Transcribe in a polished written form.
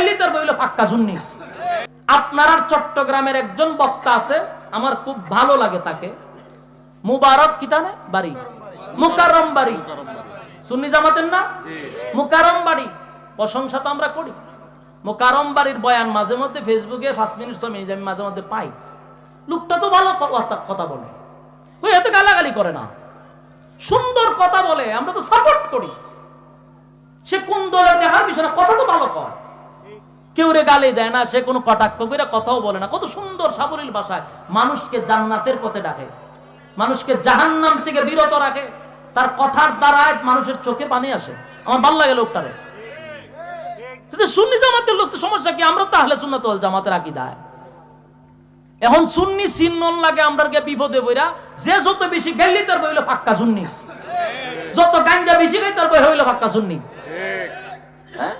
গাইলি তার বইল ফাক্কা সুন্নি। আপনার আর চট্টগ্রামের একজন বক্তা আছে, আমার খুব ভালো লাগে তাকে, মুবারক কিতানে বাড়ি, মুকাররম বাড়ি, সুন্নি জামাতের না, মুকাররম বাড়ি। প্রশংসা তো আমরা করি। মুকাররম বাড়ির বয়ান মাঝে মধ্যে ফেসবুকে 5 মিনিট 6 মিনিট আমি মাঝে মধ্যে পাই। লোকটা তো ভালো কথা বলে, ওই এত গালাগালি করে না, সুন্দর কথা বলে, আমরা তো সাপোর্ট করি। সে কোন দলে দেখার বিষয় না, কথা তো ভালো কয়, কেউ রে গালি দেয় না, সে কোনো কটাক্ষ করে কথাও বলে না, কত সুন্দর সাবলীল ভাষায় মানুষকে জান্নাতের পথে ডাকে, মানুষকে জাহান্নাম থেকে বিরত রাখে। তার কথার দ্বারায় মানুষের চোখে পানি আসে। আমার ভালো লাগে লোকটারে। সুন্নি জামাতের লোক তো সমস্যা কি, আমরা তো আহলে সুন্নাত ওয়াল জামাতের আকীদায়। এখন সুন্নি চিহ্ন লাগে আমরা বিপদে বইরা, যে যত বেশি গাইলি তার বই হলো ফাক্কা সুন্নি, যত গাঞ্জা বেশি গাই তার বই হইলো ফাক্কা সুন্নি। হ্যাঁ,